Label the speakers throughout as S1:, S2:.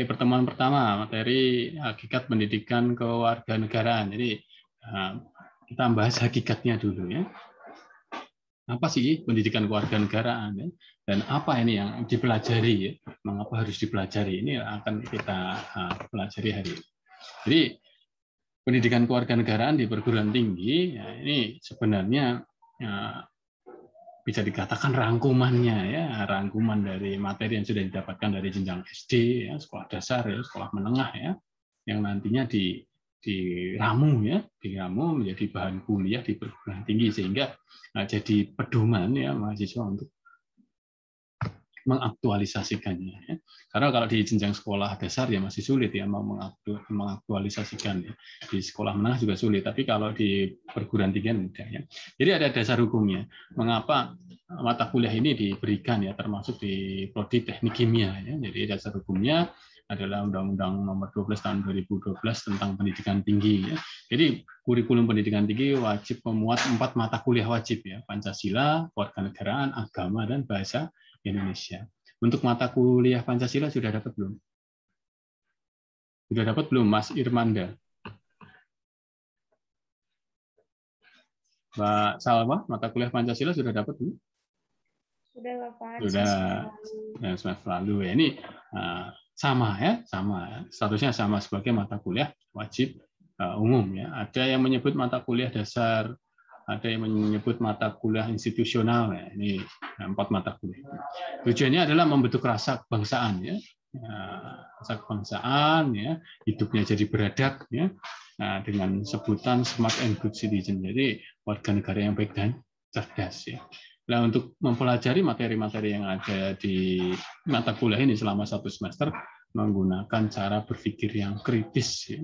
S1: Pertemuan pertama materi hakikat pendidikan kewarganegaraan. Jadi kita bahas hakikatnya dulu ya. Apa sih pendidikan kewarganegaraan ya? Dan apa ini yang dipelajari ya? Mengapa harus dipelajari? Ini akan kita pelajari hari ini. Jadi pendidikan kewarganegaraan di perguruan tinggi ya, ini sebenarnya ya, bisa dikatakan rangkumannya ya, rangkuman dari materi yang sudah didapatkan dari jenjang SD ya, sekolah dasar ya, sekolah menengah ya, yang nantinya diramu ya, diramu menjadi bahan kuliah di perguruan tinggi sehingga jadi pedoman ya mahasiswa untuk mengaktualisasikannya ya. Karena kalau di jenjang sekolah dasar ya masih sulit ya mau mengaktualisasikan ya. Di sekolah menengah juga sulit, tapi kalau di perguruan tinggi mudah ya. Jadi ada dasar hukumnya. Mengapa mata kuliah ini diberikan ya, termasuk di prodi teknik kimia ya. Jadi dasar hukumnya adalah Undang-Undang Nomor 12 Tahun 2012 tentang pendidikan tinggi ya. Jadi kurikulum pendidikan tinggi wajib memuat 4 mata kuliah wajib ya, Pancasila, kewarganegaraan, agama, dan bahasa Indonesia. Untuk mata kuliah Pancasila sudah dapat belum? Sudah dapat belum, Mas Irmanda? Mbak Salwa, mata kuliah Pancasila sudah dapat belum?
S2: Sudah, Bapak.
S1: Sudah. Semester lalu. Ya, ini sama ya, sama. Statusnya sama sebagai mata kuliah wajib umum ya. Ada yang menyebut mata kuliah dasar, ada yang menyebut mata kuliah institusional ya. Ini 4 mata kuliah. Tujuannya adalah membentuk rasa kebangsaan ya. Rasa kebangsaan ya, hidupnya jadi beradab ya. Nah, dengan sebutan smart and good citizen. Jadi warga negara yang baik dan cerdas ya. Nah, untuk mempelajari materi-materi yang ada di mata kuliah ini selama 1 semester menggunakan cara berpikir yang kritis ya.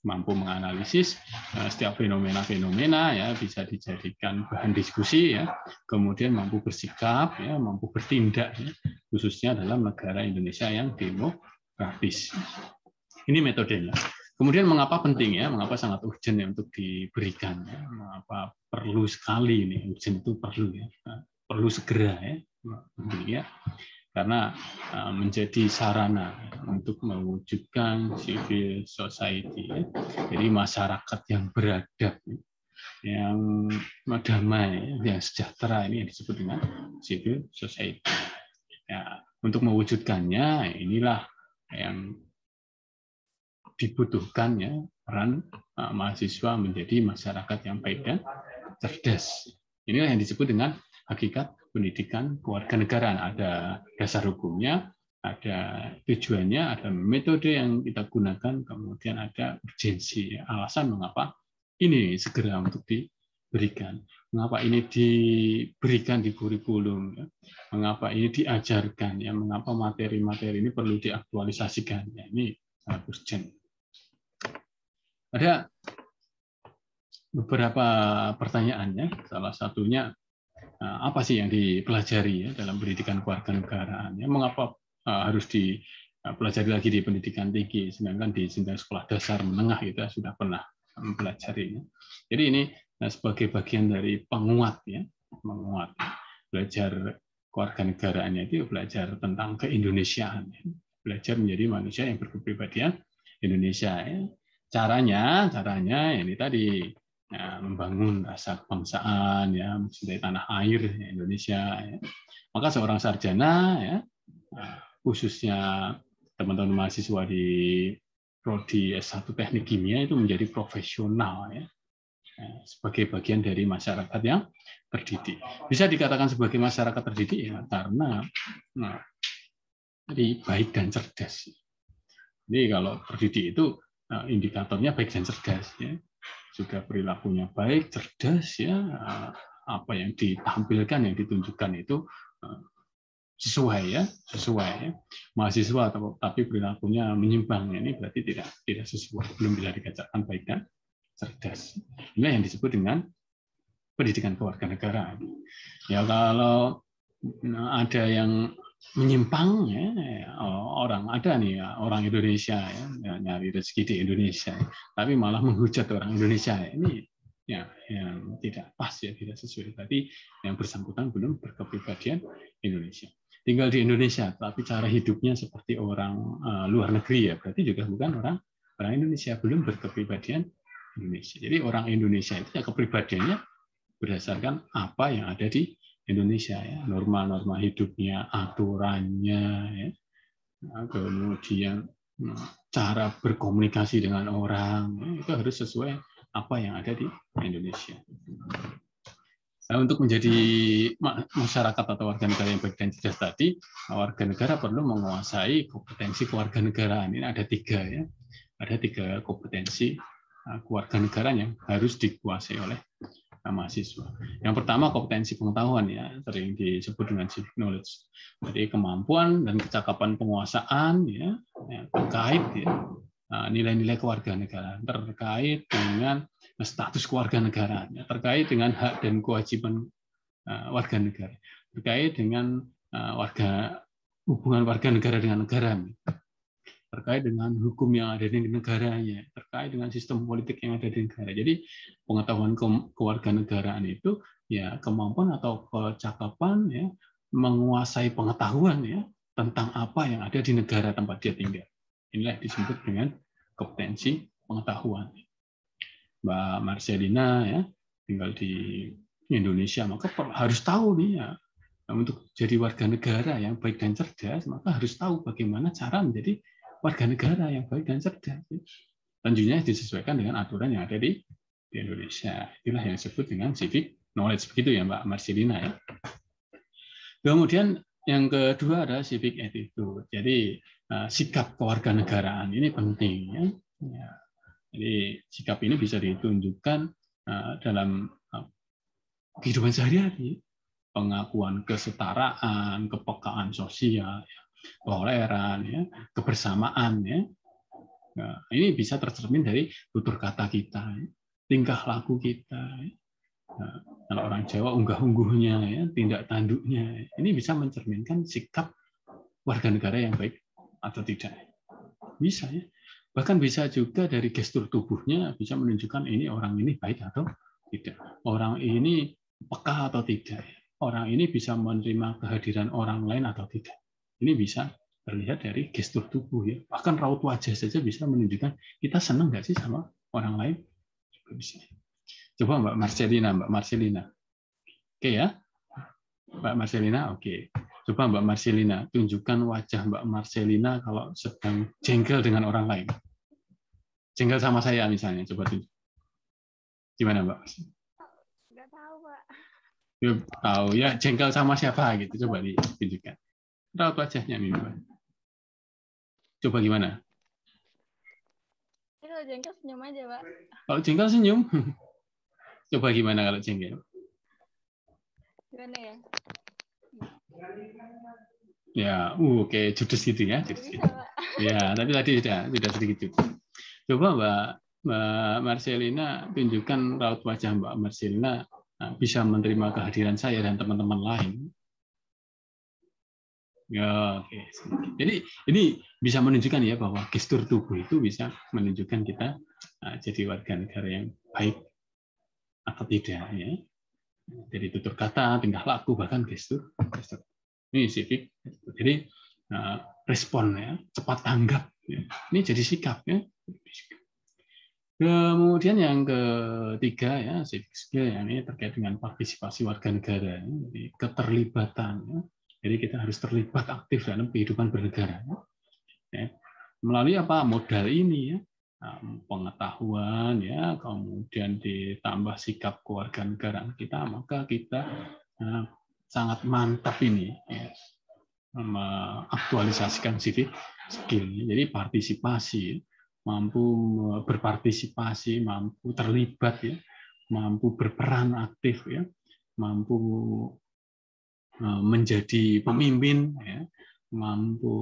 S1: Mampu menganalisis setiap fenomena-fenomena ya, bisa dijadikan bahan diskusi ya, kemudian mampu bersikap ya, mampu bertindak ya, khususnya dalam negara Indonesia yang demokratis. Ini metodenya. Kemudian mengapa penting ya, mengapa sangat urgent ya untuk diberikan ya, mengapa perlu sekali ini, urgent itu perlu ya, perlu segera ya. Karena menjadi sarana untuk mewujudkan civil society, jadi masyarakat yang beradab, yang damai, yang sejahtera, ini yang disebut dengan civil society. Ya, untuk mewujudkannya inilah yang dibutuhkan ya, peran mahasiswa menjadi masyarakat yang baik dan cerdas. Inilah yang disebut dengan hakikat pendidikan kewarganegaraan. Ada dasar hukumnya, ada tujuannya, ada metode yang kita gunakan, kemudian ada urgensi, alasan mengapa ini segera untuk diberikan, mengapa ini diberikan di kurikulum, mengapa ini diajarkan, ya, mengapa materi-materi ini perlu diaktualisasikan. Ya, ini sangat urgent. Ada beberapa pertanyaannya, salah satunya apa sih yang dipelajari ya dalam pendidikan kewarganegaraan? Ya, mengapa harus dipelajari lagi di pendidikan tinggi, sedangkan di jenjang sekolah dasar menengah kita sudah pernah mempelajarinya. Jadi ini sebagai bagian dari penguat ya, menguat belajar kewarganegaraannya itu belajar tentang keindonesiaan, ya. Belajar menjadi manusia yang berkepribadian Indonesia. Ya. Caranya ini tadi. Ya, membangun rasa kebangsaan, ya, mencintai tanah air ya, Indonesia. Ya. Maka seorang sarjana, ya, khususnya teman-teman mahasiswa di prodi S1 Teknik Kimia itu menjadi profesional, ya, sebagai bagian dari masyarakat yang terdidik. Bisa dikatakan sebagai masyarakat terdidik ya, karena jadi baik dan cerdas. Jadi kalau terdidik itu indikatornya baik dan cerdas, ya. Juga perilakunya baik, cerdas ya, apa yang ditampilkan, yang ditunjukkan itu sesuai ya. Mahasiswa tapi perilakunya menyimpang, ini berarti tidak sesuai, belum bisa dikatakan baik dan cerdas. Ini yang disebut dengan pendidikan kewarganegaraan. Ya kalau ada yang menyimpang ya, orang Indonesia ya, nyari rezeki di Indonesia tapi malah menghujat orang Indonesia ini ya yang tidak pas ya, tidak sesuai, tadi yang bersangkutan belum berkepribadian Indonesia. tinggal di Indonesia, tapi cara hidupnya seperti orang luar negeri, ya berarti juga bukan orang Indonesia, belum berkepribadian Indonesia. Jadi orang Indonesia itu ya kepribadiannya berdasarkan apa yang ada di Indonesia, ya, norma-norma hidupnya, aturannya, ya, kemudian cara berkomunikasi dengan orang, ya, itu harus sesuai apa yang ada di Indonesia. Nah, untuk menjadi masyarakat atau warga negara yang baik dan cerdas tadi, warga negara perlu menguasai kompetensi kewarganegaraan. Ini ada 3, ya. Ada 3 kompetensi kewarganegaraan yang harus dikuasai oleh mahasiswa. Yang pertama kompetensi pengetahuan, ya, sering disebut dengan civic knowledge. Jadi kemampuan dan kecakapan penguasaan, ya, terkait, ya, nilai-nilai kewarganegaraan, terkait dengan status kewarganegaraan, ya, terkait dengan hak dan kewajiban warga negara, terkait dengan hubungan warga negara dengan negara, terkait dengan hukum yang ada di negaranya, terkait dengan sistem politik yang ada di negara. Jadi pengetahuan kewarganegaraan itu ya kemampuan atau kecakapan, ya, menguasai pengetahuan, ya, tentang apa yang ada di negara tempat dia tinggal. Inilah disebut dengan kompetensi pengetahuan. Mbak Marcelina, ya, tinggal di Indonesia, maka harus tahu nih, ya, untuk jadi warga negara yang baik dan cerdas, maka harus tahu bagaimana cara menjadi warga negara yang baik dan cerdas. Tentunya disesuaikan dengan aturan yang ada di Indonesia. Itulah yang disebut dengan civic knowledge. Begitu ya Mbak Marcelina, ya. Kemudian yang kedua adalah civic attitude. Jadi sikap kewarganegaraan ini penting, ya. Jadi sikap ini bisa ditunjukkan dalam kehidupan sehari-hari, pengakuan kesetaraan, kepekaan sosial, ya, toleran, ya, kebersamaan, ya. Nah, ini bisa tercermin dari tutur kata kita, ya, tingkah laku kita, ya. Nah, kalau orang Jawa unggah-ungguhnya, ya, tindak tanduknya, ini bisa mencerminkan sikap warga negara yang baik atau tidak. Bisa, ya. Bahkan bisa juga dari gestur tubuhnya bisa menunjukkan ini orang ini baik atau tidak. Orang ini peka atau tidak. Orang ini bisa menerima kehadiran orang lain atau tidak. Ini bisa terlihat dari gestur tubuh, ya. Bahkan raut wajah saja bisa menunjukkan kita senang nggak sih sama orang lain. Coba Mbak Marcelina. Oke, ya. Mbak Marcelina, oke. Coba Mbak Marcelina, tunjukkan wajah Mbak Marcelina kalau sedang jengkel dengan orang lain. Jengkel sama saya misalnya, coba tunjuk. Gimana Mbak?
S2: Nggak tahu, Pak.
S1: Ya, tahu ya, jengkel sama siapa gitu, coba ditunjukkan. Raut wajahnya nih Mbak. Coba gimana?
S2: Ini kalau jengkel senyum aja, Pak.
S1: Kalau jengkel senyum. Coba gimana kalau jengkel?
S2: Gimana ya?
S1: Ya, oke, judes gitu ya. Judes gitu. Ya, tapi tadi sudah sedikit judes. Coba Mbak Marcelina tunjukkan raut wajah Mbak Marcelina bisa menerima kehadiran saya dan teman-teman lain. Ya, oke. Jadi ini bisa menunjukkan ya bahwa gestur tubuh itu bisa menunjukkan kita jadi warga negara yang baik atau tidak, ya. Dari tutur kata, tingkah laku, bahkan gestur. Ini civic. Jadi respon, ya, cepat tanggap. Ya. Ini jadi sikap, ya. Kemudian yang ketiga, ya, civic skill, yang ini terkait dengan partisipasi warga negara, jadi keterlibatan. Ya. Jadi kita harus terlibat aktif dalam kehidupan bernegara. Ya. Melalui apa modal ini, ya, pengetahuan, ya, kemudian ditambah sikap kewarganegaraan kita, maka kita sangat mantap ini, ya, mengaktualisasikan civic skill. Jadi partisipasi, mampu berpartisipasi, mampu terlibat, ya, mampu berperan aktif, ya, mampu menjadi pemimpin, ya, mampu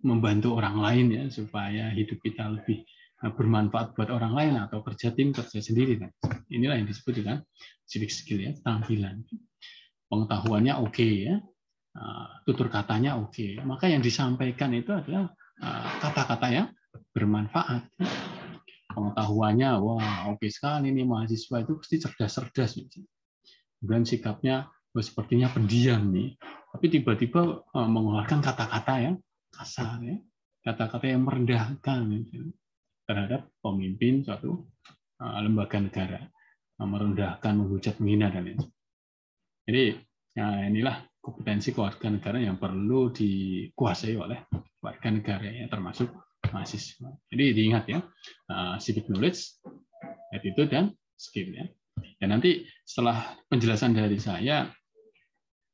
S1: membantu orang lain, ya, supaya hidup kita lebih bermanfaat buat orang lain atau kerja tim, kerja sendiri. Inilah yang disebut dengan civic skill, ya, tampilan. Pengetahuannya oke, ya, tutur katanya oke. Maka yang disampaikan itu adalah kata-kata yang bermanfaat. Pengetahuannya wah oke sekali nih, mahasiswa itu pasti cerdas-cerdas. Kemudian sikapnya sepertinya pendiam nih, tapi tiba-tiba mengeluarkan kata-kata yang kasar, ya, kata-kata yang merendahkan gitu, terhadap pemimpin suatu lembaga negara, merendahkan, menghujat, menghina dan lain. Jadi inilah kompetensi kewarganegaraan yang perlu dikuasai oleh warga negara, ya, termasuk mahasiswa. Jadi diingat ya, civic knowledge, attitude, dan skill, ya. Dan nanti setelah penjelasan dari saya,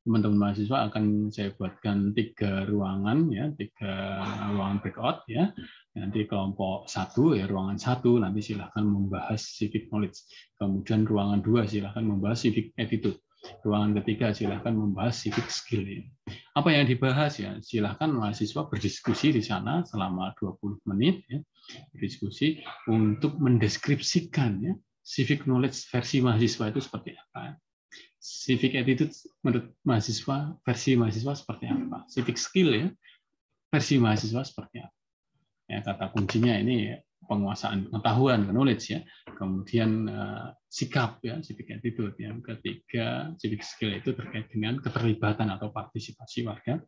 S1: teman-teman mahasiswa akan saya buatkan 3 ruangan, ya, 3 ruangan breakout, ya. Nanti kelompok 1, ya, ruangan 1 nanti silahkan membahas civic knowledge. Kemudian ruangan 2 silahkan membahas civic attitude. Ruangan ketiga silahkan membahas civic skill. Ya. Apa yang dibahas, ya, silahkan mahasiswa berdiskusi di sana selama 20 menit, ya, berdiskusi untuk mendeskripsikan, ya, civic knowledge versi mahasiswa itu seperti apa. Civic attitude menurut mahasiswa, versi mahasiswa seperti apa? Civic skill, ya, versi mahasiswa seperti apa? Ya, kata kuncinya ini penguasaan pengetahuan, knowledge, ya. Kemudian sikap, ya, civic attitude. Yang ketiga, civic skill itu terkait dengan keterlibatan atau partisipasi warga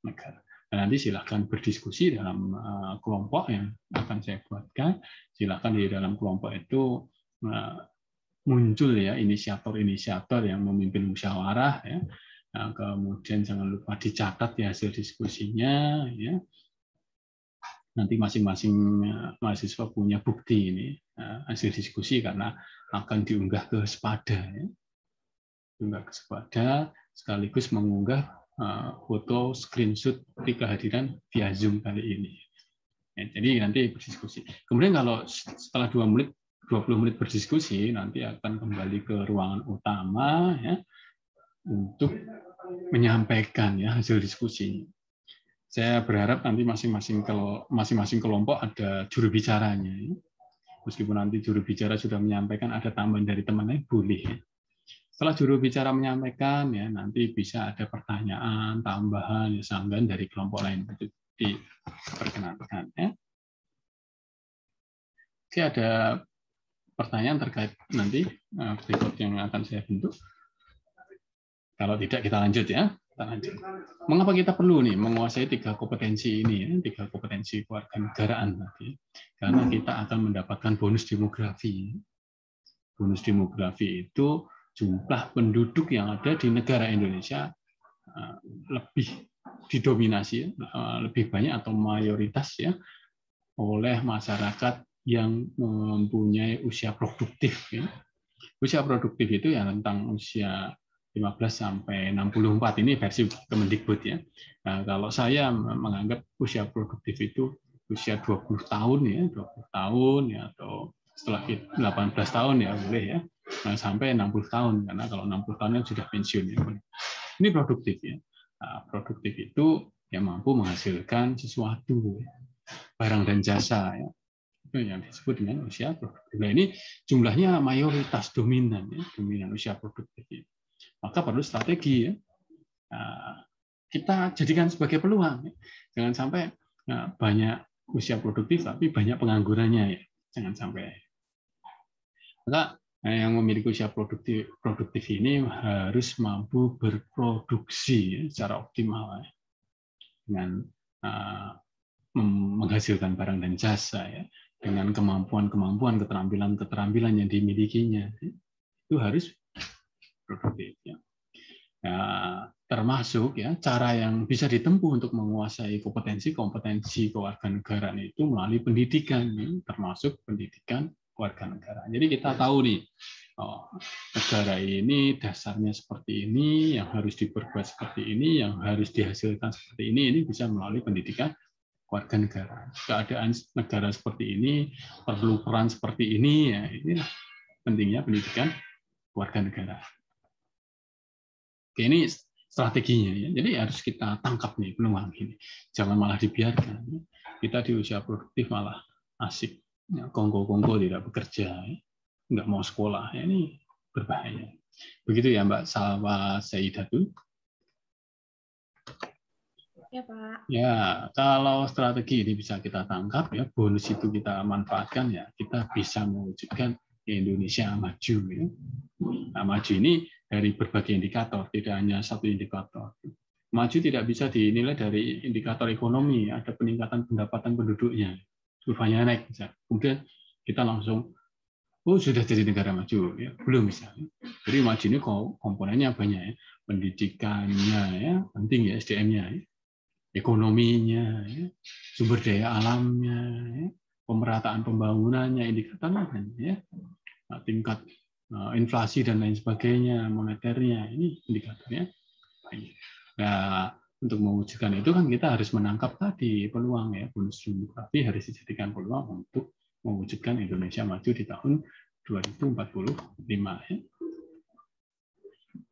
S1: negara. Dan nanti silakan berdiskusi dalam kelompok yang akan saya buatkan. Silakan di dalam kelompok itu muncul, ya, inisiator-inisiator yang memimpin musyawarah, ya. Nah, kemudian jangan lupa dicatat, ya, hasil diskusinya, ya. Nanti masing-masing mahasiswa punya bukti ini hasil diskusi karena akan diunggah ke Spada, ya. Diunggah ke Spada sekaligus mengunggah foto screenshot kehadiran via Zoom kali ini. Ya, jadi nanti berdiskusi. Kemudian kalau setelah 20 menit berdiskusi, nanti akan kembali ke ruangan utama, ya, untuk menyampaikan, ya, hasil diskusi. Saya berharap nanti masing-masing kelompok ada juru bicaranya. Ya. Meskipun nanti juru bicara sudah menyampaikan, ada tambahan dari temannya, boleh. Ya. Setelah juru bicara menyampaikan, ya, nanti bisa ada pertanyaan, tambahan, ya, sambahan dari kelompok lain. Itu diperkenankan. Ya. Oke, ada pertanyaan terkait nanti berikut yang akan saya bentuk. Kalau tidak, kita lanjut, ya. Kita lanjut. Mengapa kita perlu nih menguasai 3 kompetensi ini, ya? 3 kompetensi kewarganegaraan nanti? Karena kita akan mendapatkan bonus demografi. Bonus demografi itu jumlah penduduk yang ada di negara Indonesia lebih didominasi, lebih banyak atau mayoritas, ya, oleh masyarakat yang mempunyai usia produktif. Ya. Usia produktif itu ya rentang usia 15 sampai 64, ini versi Kemendikbud, ya. Nah, kalau saya menganggap usia produktif itu usia 20 tahun, ya, 20 tahun, ya, atau setelah 18 tahun, ya, boleh, ya. Nah, sampai 60 tahun, karena kalau 60 tahun kan sudah pensiun, ya. Ini produktif, ya. Nah, produktif itu yang mampu menghasilkan sesuatu, ya, barang dan jasa, ya. Itu yang disebut dengan usia produktif. Nah, ini jumlahnya mayoritas dominan, ya, dominan usia produktif. Ya. Maka perlu strategi, ya. Nah, kita jadikan sebagai peluang. Ya. Jangan sampai banyak usia produktif tapi banyak penganggurannya, ya. Jangan sampai. Maka yang memiliki usia produktif ini harus mampu berproduksi, ya, secara optimal, ya. Dengan menghasilkan barang dan jasa, ya, dengan kemampuan-kemampuan, keterampilan-keterampilan yang dimilikinya, itu harus produktif. Ya. Nah, termasuk, ya, cara yang bisa ditempuh untuk menguasai kompetensi kewarganegaraan itu melalui pendidikan, ya, termasuk pendidikan kewarganegaraan. Jadi kita tahu nih, negara ini dasarnya seperti ini, yang harus diperbuat seperti ini, yang harus dihasilkan seperti ini bisa melalui pendidikan kewarganegaraan. Keadaan negara seperti ini perlu peran seperti ini, ya, inilah pentingnya pendidikan kewarganegaraan. Oke, ini strateginya, ya. Jadi harus kita tangkap nih peluang ini. Jangan malah dibiarkan. Kita di usia produktif malah asik, ya, kongko-kongko tidak bekerja, ya. Nggak mau sekolah, ya, ini berbahaya. Begitu, ya, Mbak Salwa Saidatul.
S2: Ya, Pak.
S1: Ya, kalau strategi ini bisa kita tangkap, ya, bonus itu kita manfaatkan, ya, kita bisa mewujudkan Indonesia maju, ya. Nah, maju ini dari berbagai indikator, tidak hanya satu indikator. Maju tidak bisa dinilai dari indikator ekonomi, ada peningkatan pendapatan penduduknya, kurvanya naik. Kemudian kita langsung, oh sudah jadi negara maju, ya belum bisa. Jadi maju ini komponennya banyak ya, pendidikannya ya penting ya, SDM-nya, ya. Ekonominya, ya. Sumber daya alamnya, ya. Pemerataan pembangunannya, indikatornya ya, tingkat inflasi dan lain sebagainya, moneternya, ini indikatornya. Nah, untuk mewujudkan itu kan kita harus menangkap tadi peluang ya, bonus demografi harus dijadikan peluang untuk mewujudkan Indonesia maju di tahun 2045 ya.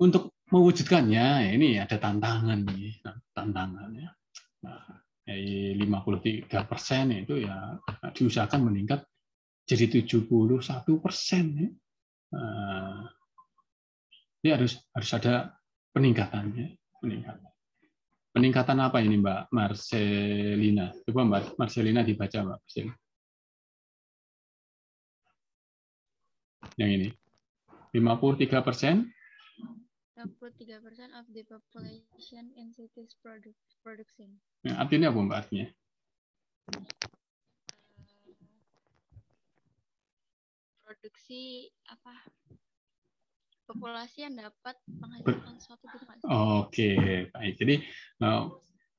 S1: Untuk mewujudkannya ini ada tantangan nih, tantangannya. Nah, dari 53% itu ya diusahakan meningkat jadi 71% ya. Nah, ini harus ada peningkatannya. Peningkatan apa ini Mbak Marcelina? Coba Mbak Marcelina dibaca Mbak Marcelina. Yang ini. 53%.
S2: 53% of the population in cities producing.
S1: Nah, artinya apa Mbak artinya?
S2: Produksi apa? Populasi yang dapat menghasilkan suatu rumah.
S1: Oke, baik. Jadi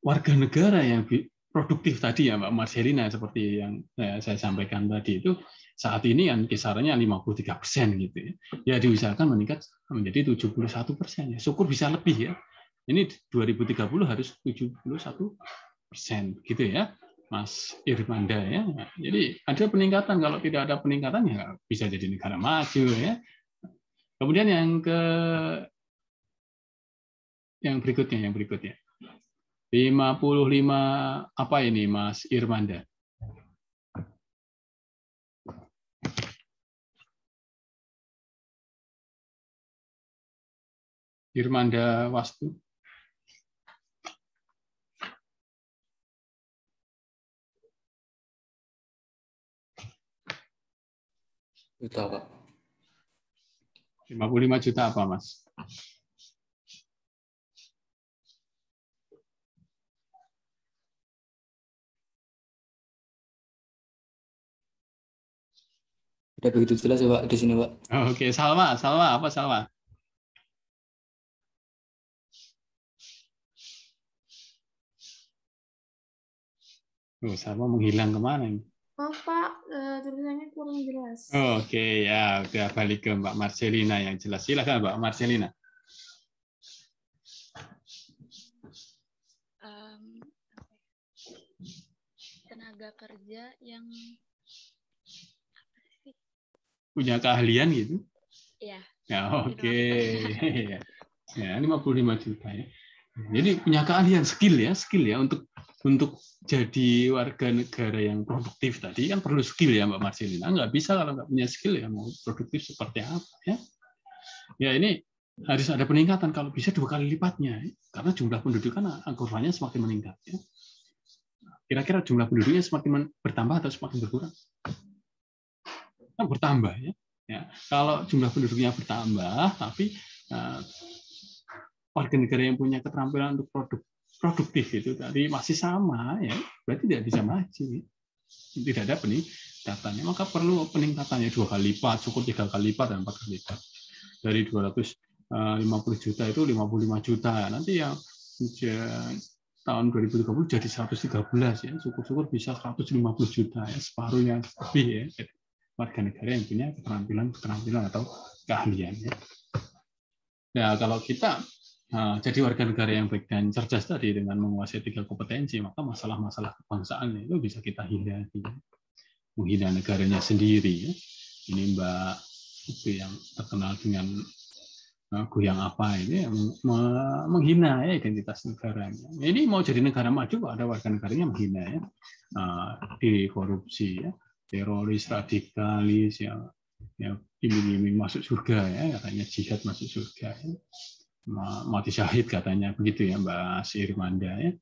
S1: warga negara yang produktif tadi ya Mbak Marcelina seperti yang saya sampaikan tadi itu saat ini kan kisarannya 53% gitu ya. Ya diusahakan meningkat menjadi 71%. Ya. Syukur bisa lebih ya. Ini 2030 harus 71% gitu ya. Mas Irmanda ya. Jadi ada peningkatan, kalau tidak ada peningkatan ya bisa jadi negara maju ya. Kemudian yang berikutnya 55 apa ini Mas Irmanda? Irmanda Wastu.
S3: Juta, Pak.
S1: 55 juta apa, Mas?
S3: Tidak begitu jelas ya, Pak, di sini, Pak.
S1: Oke, Salwa apa Salwa? Salwa menghilang kemana ini?
S4: Maaf Pak, tulisannya kurang jelas.
S1: Oke, ya udah balik ke Mbak Marcelina yang jelas. Silakan Mbak Marcelina.
S2: Tenaga kerja yang
S1: punya keahlian gitu?
S2: Iya.
S1: Ya, oke. Ya, 55 juta ya. Jadi punya keahlian, skill ya untuk jadi warga negara yang produktif tadi kan perlu skill ya Mbak Marcelina. Nggak bisa kalau nggak punya skill ya mau produktif seperti apa ya. Ya ini harus ada peningkatan, kalau bisa 2 kali lipatnya karena jumlah penduduk kan kurvanya semakin meningkat ya. Kira-kira jumlah penduduknya semakin bertambah atau semakin berkurang? Nah, bertambah ya. Ya, kalau jumlah penduduknya bertambah tapi warga negara yang punya keterampilan untuk produktif itu tadi masih sama ya, berarti tidak bisa maju. Tidak ada peningkatannya, maka perlu peningkatannya 2 kali lipat, cukup 3 kali lipat dan 4 kali lipat. Dari 250 juta itu 55 juta. Nanti yang tahun 2030 jadi 113 ya, syukur-syukur bisa 150 juta ya, separuhnya lebih ya. Warga negara yang punya keterampilan atau keahlian ya. Nah, kalau kita jadi warga negara yang baik dan cerdas tadi dengan menguasai 3 kompetensi, maka masalah-masalah kebangsaan itu bisa kita hindari. Menghina negaranya sendiri. Ini Mbak itu yang terkenal dengan goyang apa ini, menghina ya identitas negaranya. Ini mau jadi negara maju kok ada warga negaranya menghina ya, di korupsi ya, teroris, radikalis ya iming-iming masuk surga ya, katanya jihad masuk surga ya. Mati syahid katanya begitu ya Mbak Sirmanda ya.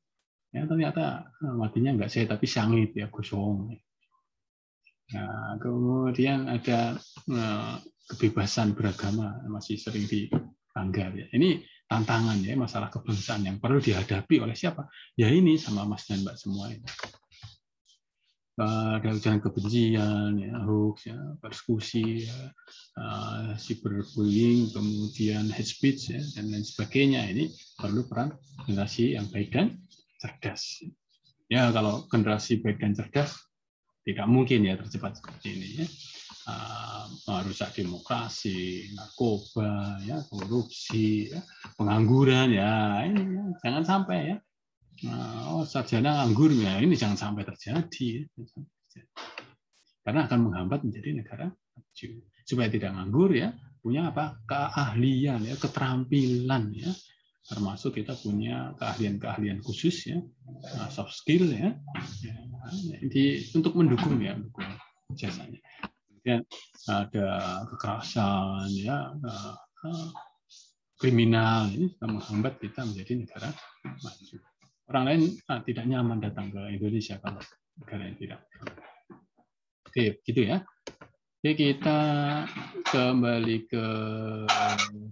S1: Ya ternyata matinya enggak syahid tapi syangit ya, gosong. Nah, kemudian ada kebebasan beragama masih sering dilanggar ya. Ini tantangan ya, masalah kebangsaan yang perlu dihadapi oleh siapa? Ya ini sama Mas dan Mbak semua ini. Ada ujaran kebencian, ya, hoax, ya, persekusi, ya, cyberbullying, kemudian hate speech, ya, dan lain sebagainya. Ini perlu peran generasi yang baik dan cerdas. Ya, kalau generasi baik dan cerdas tidak mungkin ya terjebak seperti ini. Ya. Merusak demokrasi, narkoba, ya, korupsi, ya, pengangguran, ya ini ya, jangan sampai ya. Sarjana nganggur ya ini jangan sampai terjadi, karena akan menghambat menjadi negara maju. Supaya tidak nganggur ya punya apa keahlian ya, keterampilan ya, termasuk kita punya keahlian khusus ya, soft skill ya, untuk mendukung ya, mendukung jasanya. Kemudian ada kekerasan ya, kriminal ini menghambat kita menjadi negara maju. Orang lain tidak nyaman datang ke Indonesia kalau negara yang tidak. Oke, gitu ya. Oke, kita kembali ke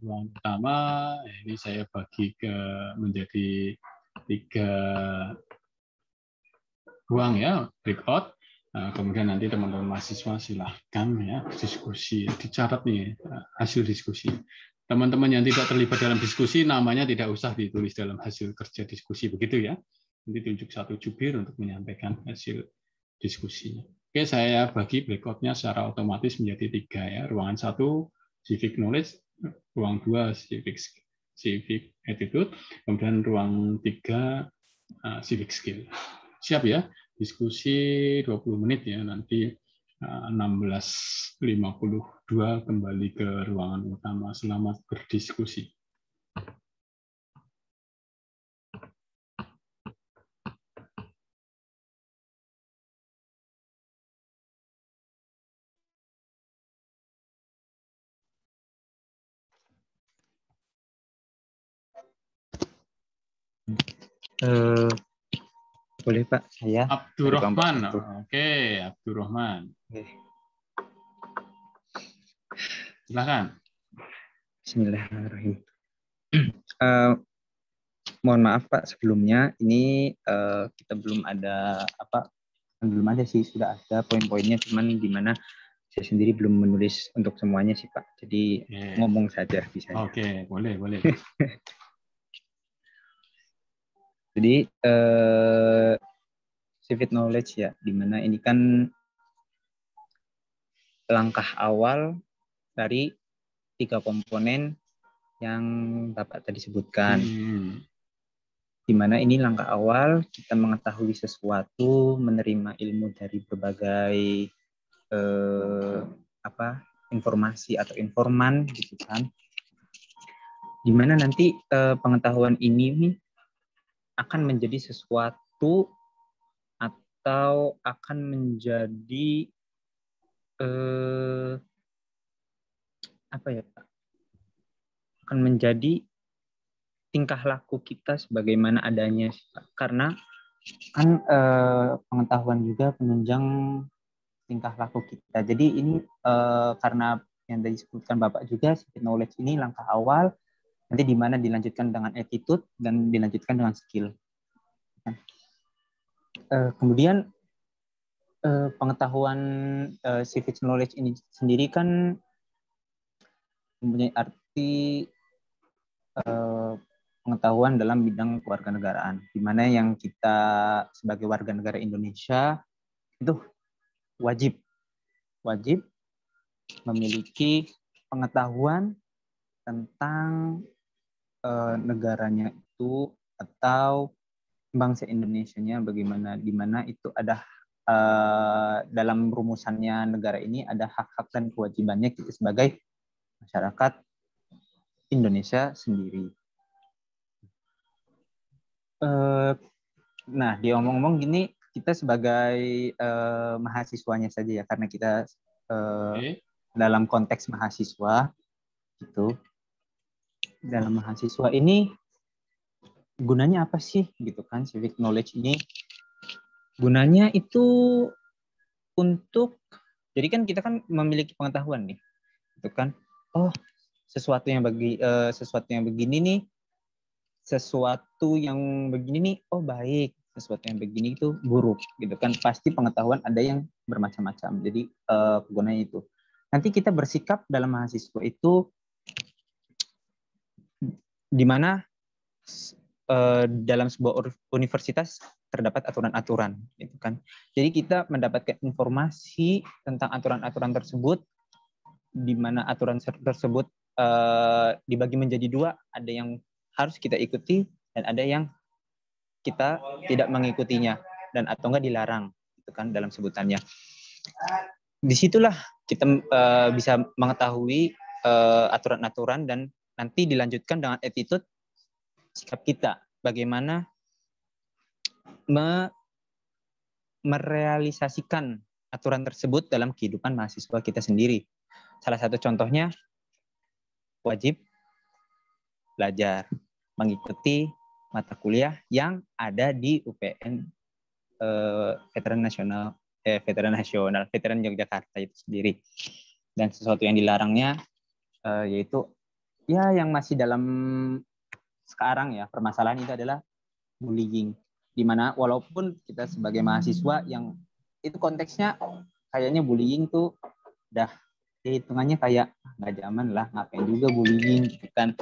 S1: ruang pertama. Ini saya bagi menjadi 3 ruang ya, breakout. Kemudian nanti teman-teman mahasiswa silahkan ya diskusi, dicatat nih hasil diskusi. Teman-teman yang tidak terlibat dalam diskusi, namanya tidak usah ditulis dalam hasil kerja diskusi, begitu ya. Nanti tunjuk 1 jubir untuk menyampaikan hasil diskusinya. Oke, saya bagi breakout-nya secara otomatis menjadi 3 ya. Ruangan 1 civic knowledge, ruang 2 civic attitude, kemudian ruang 3 civic skill. Siap ya? Diskusi 20 menit ya, nanti 16.52 kembali ke ruangan utama. Selamat berdiskusi.
S5: Boleh Pak, saya
S1: Abdurrahman. Oke, Abdurrahman. Silakan.
S5: Bismillahirrahmanirrahim. Mohon maaf Pak, sebelumnya ini kita belum ada belum ada sih, sudah ada poin-poinnya, cuman di mana saya sendiri belum menulis untuk semuanya sih Pak. Jadi ngomong saja bisa.
S1: Oke, boleh.
S5: Jadi civic knowledge ya, di mana ini kan langkah awal dari 3 komponen yang Bapak tadi sebutkan. Di mana ini langkah awal kita mengetahui sesuatu, menerima ilmu dari berbagai informasi atau informan gitu kan. Di mana nanti pengetahuan ini akan menjadi sesuatu atau akan menjadi akan menjadi tingkah laku kita sebagaimana adanya, karena kan pengetahuan juga penunjang tingkah laku kita. Jadi ini karena yang tadi disebutkan Bapak juga, civic knowledge ini langkah awal, nanti di mana dilanjutkan dengan attitude dan dilanjutkan dengan skill. Kemudian pengetahuan civic knowledge ini sendiri kan mempunyai arti pengetahuan dalam bidang kewarganegaraan, di mana yang kita sebagai warga negara Indonesia itu wajib memiliki pengetahuan tentang negaranya itu atau bangsa Indonesianya bagaimana, di mana itu ada dalam rumusannya negara ini ada hak-hak dan kewajibannya kita sebagai masyarakat Indonesia sendiri. Nah, diomong-omong gini, kita sebagai mahasiswanya saja ya, karena kita dalam konteks mahasiswa gitu. Dalam mahasiswa ini gunanya apa sih gitu kan, civic knowledge ini? Gunanya itu untuk, jadi kan kita kan memiliki pengetahuan nih, gitu kan? Oh, sesuatu yang begini nih sesuatu yang begini nih, oh baik, sesuatu yang begini itu buruk, gitu kan. Pasti pengetahuan ada yang bermacam-macam. Jadi gunanya itu. Nanti kita bersikap dalam mahasiswa itu di mana dalam sebuah universitas terdapat aturan-aturan, gitu kan. Jadi kita mendapatkan informasi tentang aturan-aturan tersebut, di mana aturan tersebut dibagi menjadi dua, ada yang harus kita ikuti dan ada yang kita tidak mengikutinya dan atau enggak dilarang, gitu kan dalam sebutannya. Disitulah kita bisa mengetahui aturan-aturan dan nanti dilanjutkan dengan attitude sikap kita, bagaimana merealisasikan aturan tersebut dalam kehidupan mahasiswa kita sendiri. Salah satu contohnya wajib belajar, mengikuti mata kuliah yang ada di UPN Veteran Yogyakarta itu sendiri. Dan sesuatu yang dilarangnya yaitu ya yang masih dalam sekarang ya permasalahan itu adalah bullying, di mana walaupun kita sebagai mahasiswa yang itu konteksnya kayaknya bullying tuh udah hitungannya kayak nggak zaman lah, ngapain juga bullying, gitu kan.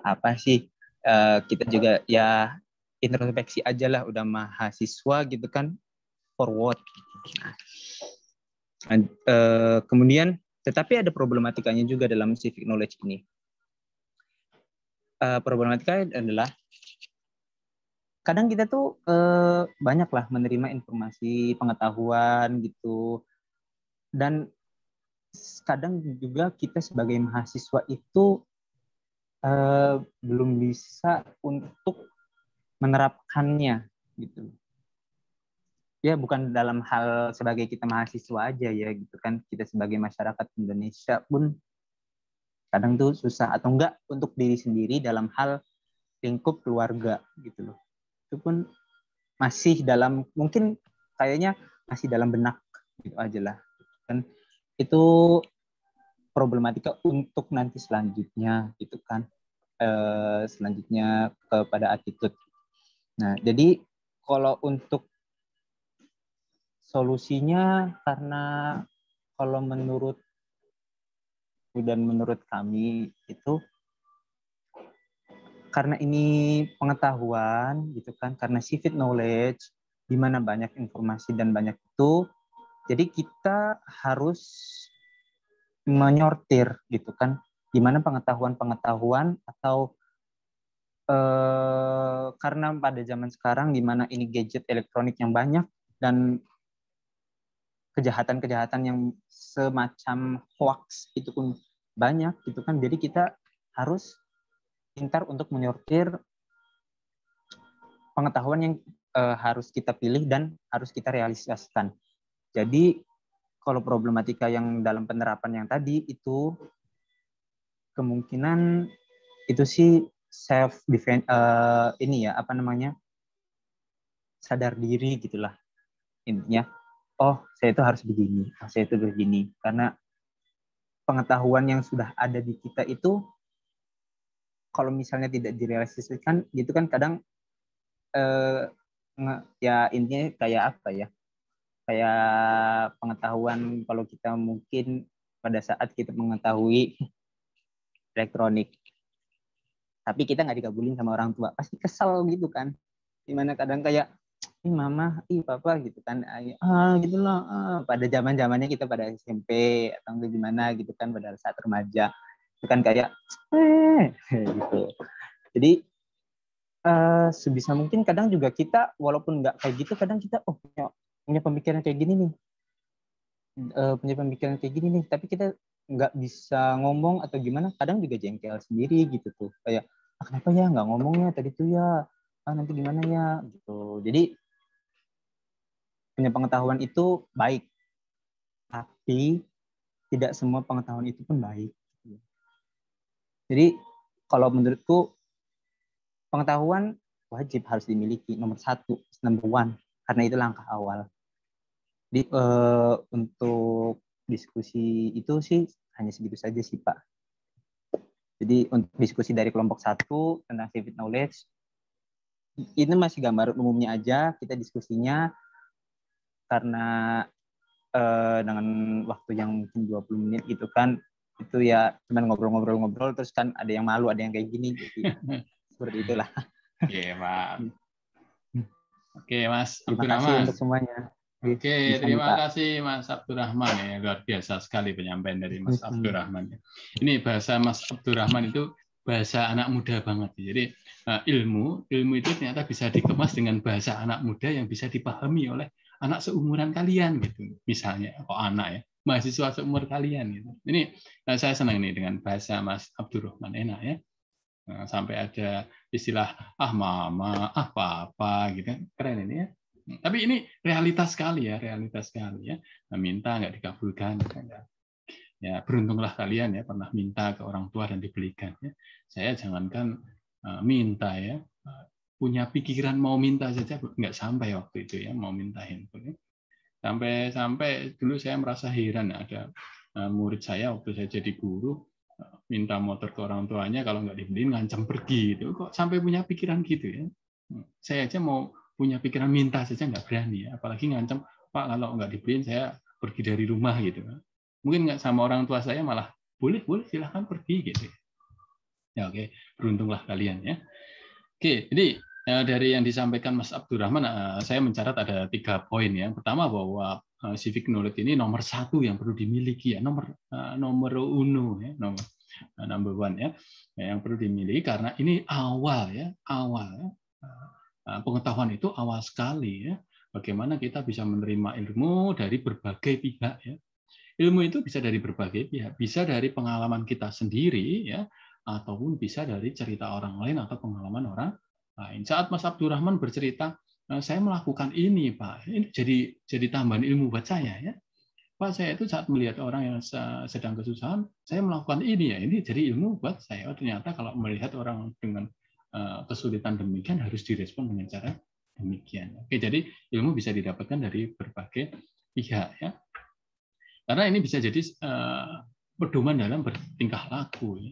S5: Apa sih, kita juga ya introspeksi aja lah, udah mahasiswa gitu kan, forward. Kemudian tetapi ada problematikanya juga dalam civic knowledge ini. Problematika adalah kadang kita tuh banyaklah menerima informasi pengetahuan gitu, dan kadang juga kita sebagai mahasiswa itu belum bisa untuk menerapkannya gitu. Ya bukan dalam hal sebagai kita mahasiswa aja ya gitu kan, kita sebagai masyarakat Indonesia pun kadang tuh susah atau enggak untuk diri sendiri dalam hal lingkup keluarga gitu loh. Itu pun masih dalam, mungkin kayaknya masih dalam benak gitu aja lah. Kan itu problematika untuk nanti selanjutnya gitu kan. Selanjutnya kepada attitude. Nah, jadi kalau untuk solusinya, karena kalau menurut kami itu karena ini pengetahuan gitu kan, karena civic knowledge di mana banyak informasi dan banyak itu, jadi kita harus menyortir gitu kan, di mana pengetahuan atau karena pada zaman sekarang di mana ini gadget elektronik yang banyak dan kejahatan-kejahatan yang semacam hoax itu pun banyak gitu kan, jadi kita harus pintar untuk menyortir pengetahuan yang harus kita pilih dan harus kita realisasikan. Jadi kalau problematika yang dalam penerapan yang tadi itu kemungkinan itu sih self defense, ini ya apa namanya, sadar diri gitulah intinya. Oh, saya itu harus begini, saya itu begini. Karena pengetahuan yang sudah ada di kita itu, kalau misalnya tidak direalisasikan, gitu kan kadang, ya intinya kayak apa ya, kayak pengetahuan kalau kita mungkin pada saat kita mengetahui elektronik, tapi kita nggak dikabulin sama orang tua, pasti kesel gitu kan. Dimana kadang kayak, ih mama, ih papa gitu kan, gitu loh, pada zaman-zamannya kita pada SMP atau gimana gitu kan, pada saat remaja itu kan kayak gitu. Jadi sebisa mungkin kadang juga kita walaupun nggak kayak gitu, kadang kita punya pemikiran kayak gini nih, tapi kita nggak bisa ngomong atau gimana, kadang juga jengkel sendiri gitu tuh, kayak kenapa ya nggak ngomongnya tadi tuh ya, nanti gimana ya gitu. Jadi punya pengetahuan itu baik, tapi tidak semua pengetahuan itu pun baik. Jadi kalau menurutku pengetahuan wajib harus dimiliki, nomor 1, number 1, karena itu langkah awal. Jadi untuk diskusi itu sih hanya segitu saja sih Pak. Jadi untuk diskusi dari kelompok 1 tentang civic knowledge ini masih gambar umumnya aja, kita diskusinya karena dengan waktu yang mungkin 20 menit gitu kan, itu ya cuman ngobrol-ngobrol terus kan ada yang malu, ada yang kayak gini, jadi seperti itulah.
S1: Oke, Pak. Oke, Mas
S5: Terima kasih
S1: Abdurrahman.
S5: untuk semuanya.
S1: Oke,
S5: Bisa
S1: terima
S5: Pak.
S1: kasih Mas Abdurrahman ya, luar biasa sekali penyampaian dari Mas Abdurrahman. Ini bahasa Mas Abdurrahman itu bahasa anak muda banget. Jadi ilmu itu ternyata bisa dikemas dengan bahasa anak muda yang bisa dipahami oleh anak seumuran kalian gitu. Misalnya kok anak ya, mahasiswa seumur kalian gitu. Ini saya senang nih dengan bahasa Mas Abdurrahman, enak ya. Sampai ada istilah mama, apa gitu, keren ini ya. Tapi ini realitas sekali ya, minta nggak dikabulkan. Ya beruntunglah kalian ya pernah minta ke orang tua dan dibelikan. Ya. Saya jangankan minta ya, punya pikiran mau minta saja nggak sampai waktu itu ya, mau minta handphone. Ya. Sampai dulu saya merasa heran, ada murid saya waktu saya jadi guru minta motor ke orang tuanya, kalau nggak dibeliin ngancam pergi gitu. Kok sampai punya pikiran gitu ya? Saya aja mau punya pikiran minta saja nggak berani ya, apalagi ngancam, Pak kalau nggak dibeliin saya pergi dari rumah gitu. Mungkin nggak sama orang tua saya malah boleh silahkan pergi gitu. Ya oke, beruntunglah kalian ya. Oke, jadi dari yang disampaikan Mas Abdurrahman, saya mencatat ada 3 poin ya. Pertama bahwa civic knowledge ini nomor 1 yang perlu dimiliki ya, nomor uno ya, number one ya, yang perlu dimiliki karena ini awal ya. Pengetahuan itu awal sekali ya. Bagaimana kita bisa menerima ilmu dari berbagai pihak ya. Ilmu itu bisa dari berbagai pihak, bisa dari pengalaman kita sendiri ya, ataupun bisa dari cerita orang lain atau pengalaman orang lain. Saat Mas Abdurrahman bercerita, saya melakukan ini, Pak. Ini jadi tambahan ilmu buat saya ya. Pak, saya itu saat melihat orang yang sedang kesusahan, saya melakukan ini ya. Ini jadi ilmu buat saya. Oh, ternyata kalau melihat orang dengan kesulitan demikian harus direspon dengan cara demikian. Oke, jadi ilmu bisa didapatkan dari berbagai pihak ya. Karena ini bisa jadi pedoman dalam bertingkah laku. Ya.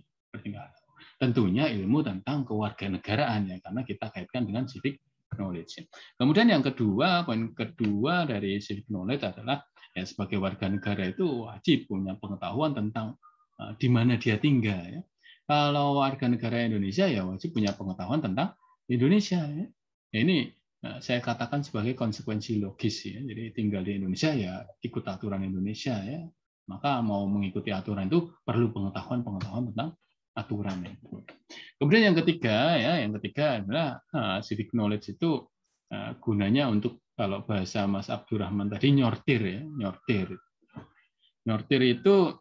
S1: Tentunya ilmu tentang kewarganegaraan ya, karena kita kaitkan dengan civic knowledge. Kemudian yang kedua, poin kedua dari civic knowledge adalah ya sebagai warga negara itu wajib punya pengetahuan tentang di mana dia tinggal. Ya. Kalau warga negara Indonesia ya wajib punya pengetahuan tentang Indonesia. Ya. Ini saya katakan sebagai konsekuensi logis ya. Jadi tinggal di Indonesia ya ikut aturan Indonesia ya. Maka mau mengikuti aturan itu perlu pengetahuan tentang aturan itu. Kemudian yang ketiga adalah civic knowledge itu gunanya untuk, kalau bahasa Mas Abdurrahman tadi, nyortir ya, nyortir itu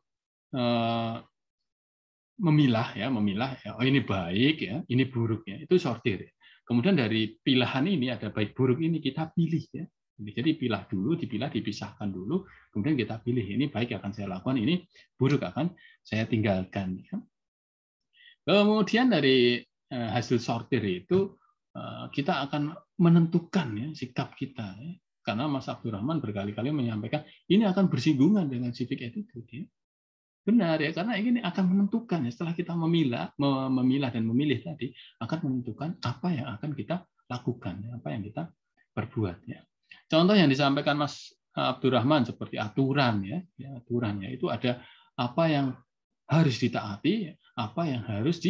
S1: memilah ya, oh ini baik ya, ini buruk ya, itu sortir. Kemudian dari pilihan ini ada baik buruk ini kita pilih ya. Jadi dipilah dulu, dipisahkan dulu, kemudian kita pilih ini baik akan saya lakukan, ini buruk akan saya tinggalkan. Ya. Kemudian dari hasil sortir itu kita akan menentukan ya sikap kita. Ya. Karena Mas Abdurrahman berkali-kali menyampaikan ini akan bersinggungan dengan civic attitude. Ya. Benar ya, karena ini akan menentukan ya, setelah kita memilah dan memilih tadi akan menentukan apa yang akan kita lakukan, apa yang kita perbuat ya. Contoh yang disampaikan Mas Abdurrahman seperti aturan ya, aturannya itu ada apa yang harus ditaati, apa yang harus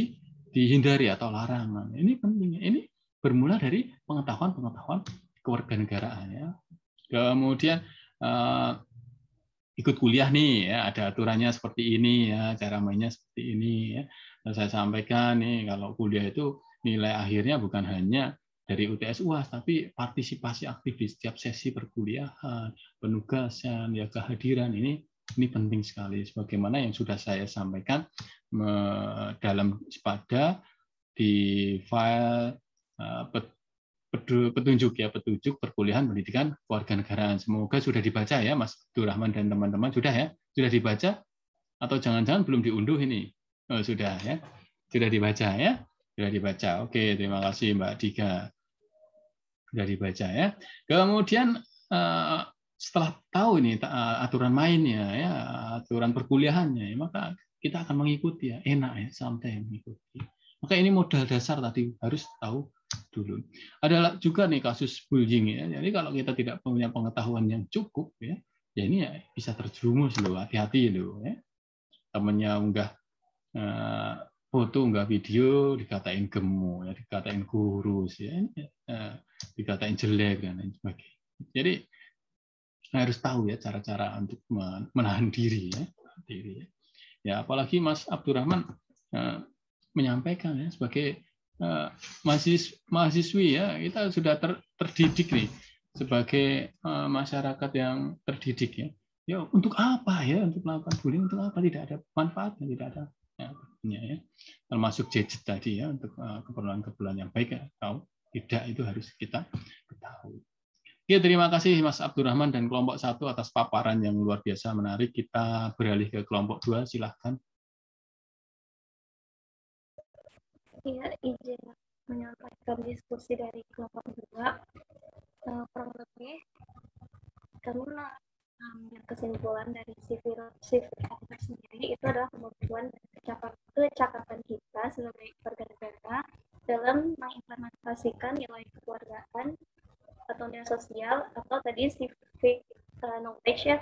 S1: dihindari atau larangan. Ini penting. Ini bermula dari pengetahuan kewarganegaraan ya. Kemudian ikut kuliah nih ya, ada aturannya seperti ini ya, cara mainnya seperti ini ya. Dan saya sampaikan nih kalau kuliah itu nilai akhirnya bukan hanya dari UTS UAS tapi partisipasi aktif di setiap sesi perkuliahan, penugasan, ya kehadiran ini penting sekali sebagaimana yang sudah saya sampaikan dalam pada di file petunjuk perkuliahan pendidikan kewarganegaraan. Semoga sudah dibaca ya Mas Abdurrahman dan teman-teman, sudah ya? Sudah dibaca atau jangan-jangan belum diunduh ini? Oh, sudah ya. Sudah dibaca ya? Sudah dibaca. Oke, terima kasih Mbak Dika. Sudah dibaca ya. Kemudian setelah tahu ini aturan mainnya ya, aturan perkuliahannya, maka kita akan mengikuti ya, enak ya, santai mengikuti. Maka ini modal dasar tadi harus tahu dulu. Ada juga nih kasus bullying ya. Jadi kalau kita tidak punya pengetahuan yang cukup ya ini ya bisa terjerumus loh. Hati-hati loh ya. Temennya unggah foto, unggah video, dikatain gemuk, ya, dikatain kurus, ya, dikatain jelek dan lain sebagainya. Jadi harus tahu ya cara-cara untuk menahan diri ya. Ya apalagi Mas Abdurrahman menyampaikan ya sebagai mahasiswi ya kita sudah terdidik nih sebagai masyarakat yang terdidik ya. Ya untuk apa ya untuk melakukan bullying, untuk apa, tidak ada manfaatnya, tidak ada ya. Termasuk gadget tadi ya untuk keperluan-keperluan yang baik atau tidak itu harus kita ketahui. Oke, terima kasih Mas Abdurrahman dan kelompok 1 atas paparan yang luar biasa menarik. Kita beralih ke kelompok 2, silahkan.
S4: Ya, izin menyampaikan diskusi dari kelompok 2. Kurang lebih kami mengambil kesimpulan dari civil actor sendiri itu adalah kemampuan dan kecakapan kita sebagai warga negara dalam mengimplementasikan nilai kekeluargaan atau nilai sosial atau tadi civic knowledge ya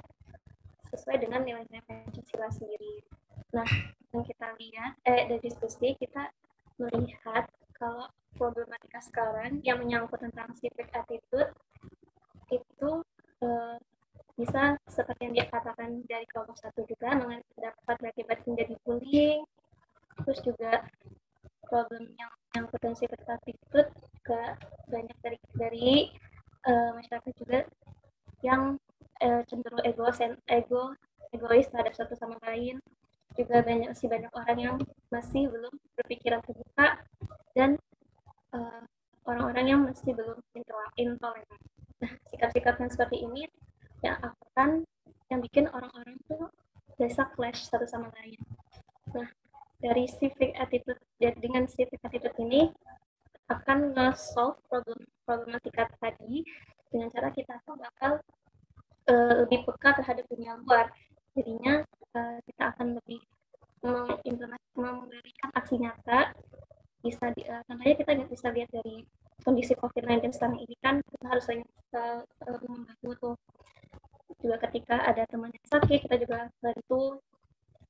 S4: sesuai dengan nilai-nilai Pancasila sendiri. Nah, yang kita lihat dari diskusi kita melihat kalau problematika sekarang yang menyangkut tentang civic attitude itu bisa seperti yang dia katakan dari kelompok 1 juga dapat berakibat menjadi bullying, terus juga problem yang menyangkut dengan civic attitude juga banyak dari masyarakat juga yang cenderung egois terhadap satu sama lain, juga masih banyak orang yang masih belum berpikiran terbuka dan orang-orang yang masih belum intoleran. Nah, sikap-sikap yang seperti ini yang bikin orang-orang tuh biasa clash satu sama lain. Nah, dari civic attitude dengan civic attitude ini akan nge-solve problematika tadi dengan cara kita tuh bakal lebih peka terhadap dunia luar. Jadinya kita akan lebih memberikan aksi nyata. Tentunya kita bisa lihat dari kondisi COVID-19 sekarang ini kan kita harus banyak membantu tuh. Juga ketika ada teman yang sakit kita juga bantu.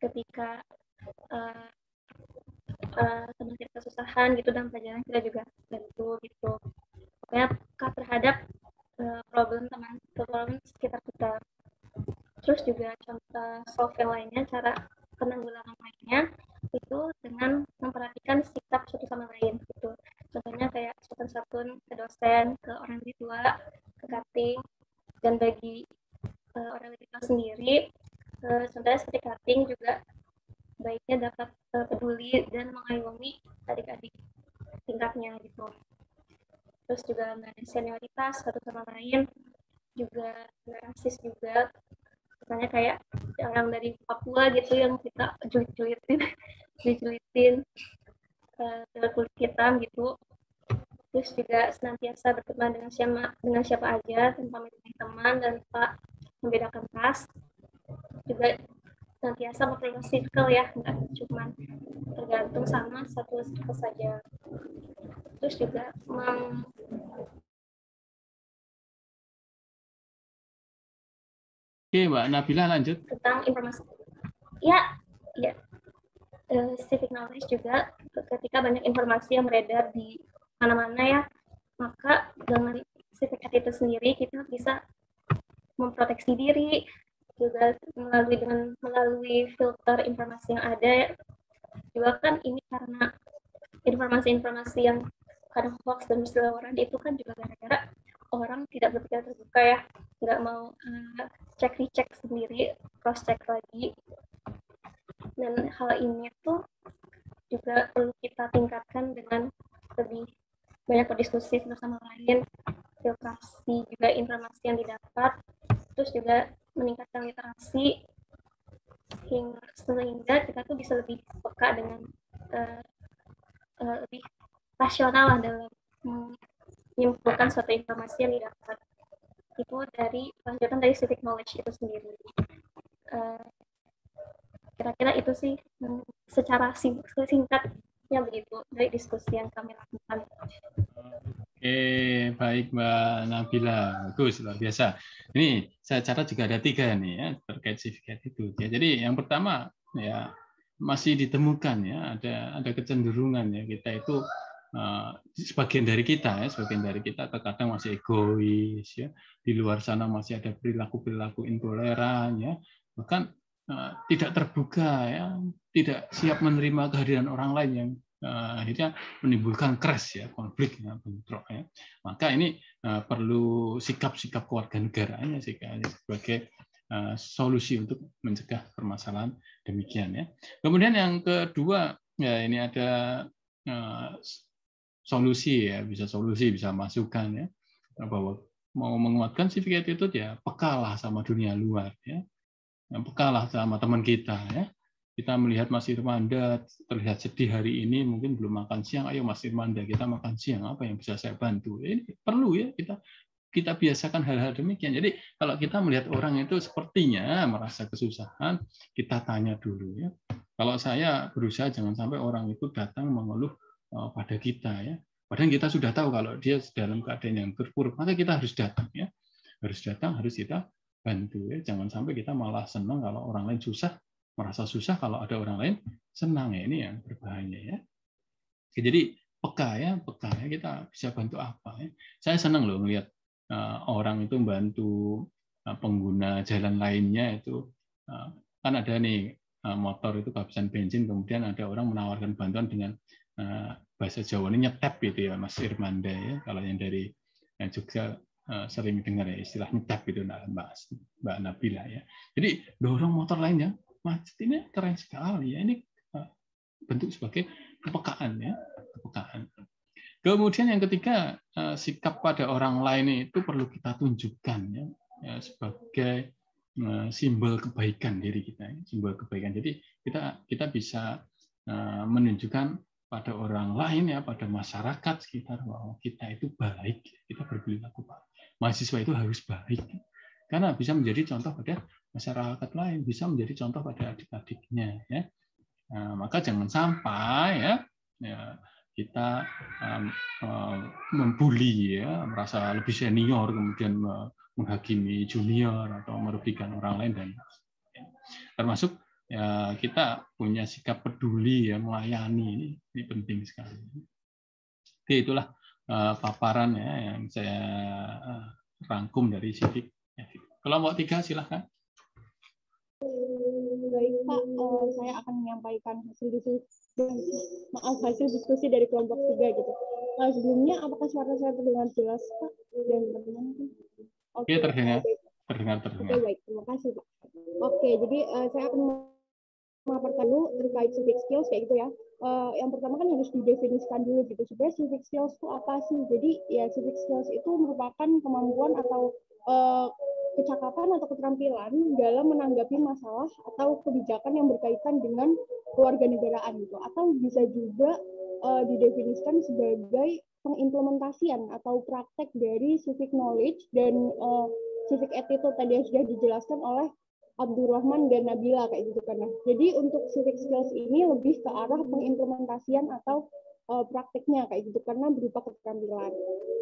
S4: Ketika teman kita kesusahan gitu dalam pelajaran kita juga bantu gitu. Pokoknya peka terhadap problem sekitar kita. Terus juga contoh solve yang lainnya, cara penanggulangan lainnya itu dengan memperhatikan sikap satu sama lain gitu. Contohnya kayak sopan-santun ke dosen, ke orang tua, ke cutting, dan bagi orang tua sendiri, contohnya seperti cutting juga baiknya dapat peduli dan mengayomi adik-adik tingkatnya gitu. Terus juga ada senioritas satu sama lain, juga rasis juga. Misalnya kayak orang dari Papua gitu yang kita julitin kulit hitam gitu. Terus juga senantiasa berteman dengan siapa aja tanpa memilih teman dan tanpa membedakan ras. Juga senantiasa memperluas circle ya, nggak cuma tergantung sama satu circle saja. Terus juga
S1: Oke, Mbak Nabila lanjut.
S4: Tentang informasi. Ya. Civic knowledge juga ketika banyak informasi yang beredar di mana-mana ya, maka dengan civic attitude sendiri kita bisa memproteksi diri juga melalui filter informasi yang ada. Juga kan ini karena informasi-informasi yang kadang hoax dan berseliweran itu kan juga gara-gara orang tidak berpikir terbuka ya, nggak mau cek sendiri, cross check lagi. Dan hal ini tuh juga perlu kita tingkatkan dengan lebih banyak berdiskusi bersama lain, filtrasi juga informasi yang didapat, terus juga meningkatkan literasi sehingga kita tuh bisa lebih peka dengan lebih rasional lah dalam menyimpulkan suatu informasi yang didapat. Itu dari lanjutan dari civic knowledge itu sendiri. Kira-kira itu sih secara singkatnya begitu dari diskusi yang kami lakukan.
S1: Baik Mbak Nabila, bagus, luar biasa. Ini saya catat juga ada 3 nih ya terkait civic attitude. Ya, jadi yang pertama ya masih ditemukan ya ada kecenderungan ya kita itu sebagian dari kita terkadang masih egois ya, di luar sana masih ada perilaku intoleran ya, bahkan tidak terbuka ya, tidak siap menerima kehadiran orang lain yang akhirnya menimbulkan crash ya, konflik ya, bentrok ya. Maka ini perlu sikap-sikap kewarganegaraan ya sebagai solusi untuk mencegah permasalahan demikian ya. Kemudian yang kedua ya ini ada solusi ya, bisa masukan ya, bahwa mau menguatkan civic attitude ya pekalah sama dunia luar ya, pekalah sama teman kita ya. Kita melihat Mas Irmanda terlihat sedih hari ini, mungkin belum makan siang, ayo Mas Irmanda kita makan siang, apa yang bisa saya bantu? Ini perlu ya kita biasakan hal-hal demikian. Jadi kalau kita melihat orang itu sepertinya merasa kesusahan, kita tanya dulu ya. Kalau saya berusaha jangan sampai orang itu datang mengeluh pada kita ya. Padahal kita sudah tahu kalau dia dalam keadaan yang terpuruk, maka kita harus datang ya. Harus kita bantu ya. Jangan sampai kita malah senang kalau orang lain susah, merasa susah kalau ada orang lain senang ya. Ini yang berbahaya ya. Jadi peka ya kita bisa bantu apa ya. Saya senang loh melihat orang itu membantu pengguna jalan lainnya itu, kan ada nih motor itu kehabisan bensin, kemudian ada orang menawarkan bantuan dengan bahasa Jawa ini nyetep gitu ya Mas Irmanda ya, kalau yang dari Jogja sering dengar ya istilah nyetep itu Mbak Nabila ya. Jadi dorong motor lainnya macet, ini keren sekali ya, ini bentuk sebagai kepekaan ya, kepekaan. Kemudian yang ketiga, sikap pada orang lain itu perlu kita tunjukkan ya, sebagai simbol kebaikan diri kita, simbol kebaikan. Jadi kita bisa menunjukkan pada orang lain ya, pada masyarakat sekitar bahwa kita itu baik, kita berperilaku baik. Mahasiswa itu harus baik karena bisa menjadi contoh pada masyarakat lain, bisa menjadi contoh pada adik-adiknya ya. Maka jangan sampai ya kita membuli ya, merasa lebih senior kemudian menghakimi junior atau merugikan orang lain, dan termasuk ya kita punya sikap peduli ya, melayani, ini penting sekali. Oke, itulah paparan ya yang saya rangkum dari civic. Kelompok 3 silahkan.
S6: Baik Pak, saya akan menyampaikan hasil diskusi dari kelompok 3 gitu. Sebelumnya apakah suara saya terdengar jelas Pak dan teman-teman? Oke, terdengar. Oke, baik, terima kasih Pak. Oke, jadi saya akan memaparkan dulu terkait civic skills kayak gitu ya. Yang pertama kan harus didefinisikan dulu gitu. Sebenarnya civic skills itu apa sih? Jadi ya civic skills itu merupakan kemampuan atau kecakapan atau keterampilan dalam menanggapi masalah atau kebijakan yang berkaitan dengan kewarganegaraan gitu, atau bisa juga didefinisikan sebagai pengimplementasian atau praktek dari civic knowledge dan civic attitude tadi yang sudah dijelaskan oleh Abdurrahman dan Nabila kayak gitu kan. Jadi untuk civic skills ini lebih ke arah pengimplementasian atau prakteknya kayak gitu karena berupa keterampilan.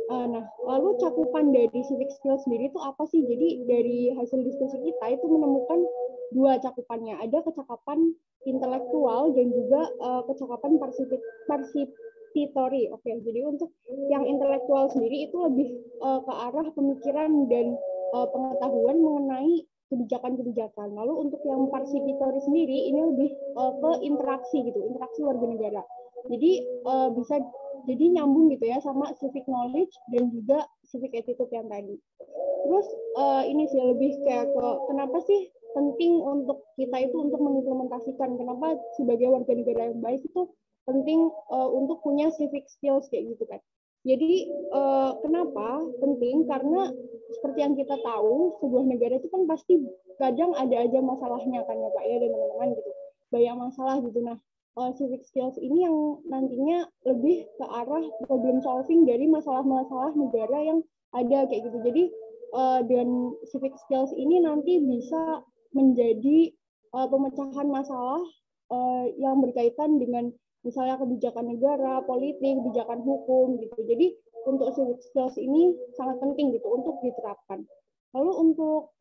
S6: Nah, lalu cakupan dari civic skills sendiri itu apa sih? Jadi dari hasil diskusi kita itu menemukan 2 cakupannya. Ada kecakapan intelektual dan juga kecakapan participatory. Oke, jadi untuk yang intelektual sendiri itu lebih ke arah pemikiran dan pengetahuan mengenai kebijakan-kebijakan. Lalu untuk yang participatory sendiri ini lebih ke interaksi gitu, interaksi warga negara. Jadi bisa jadi nyambung gitu ya sama civic knowledge dan juga civic attitude yang tadi. Terus ini sih lebih kayak ke kenapa sih penting untuk kita itu untuk mengimplementasikan, kenapa sebagai warga negara yang baik itu penting untuk punya civic skills kayak gitu kan. Jadi kenapa penting? Karena seperti yang kita tahu sebuah negara itu kan pasti kadang ada aja masalahnya kan ya Pak ya dan teman-teman gitu. Banyak masalah gitu. Nah, civic skills ini yang nantinya lebih ke arah problem solving dari masalah-masalah negara yang ada kayak gitu. Jadi dan civic skills ini nanti bisa menjadi pemecahan masalah yang berkaitan dengan misalnya kebijakan negara, politik, kebijakan hukum gitu. Jadi untuk civic skills ini sangat penting gitu untuk diterapkan. Lalu untuk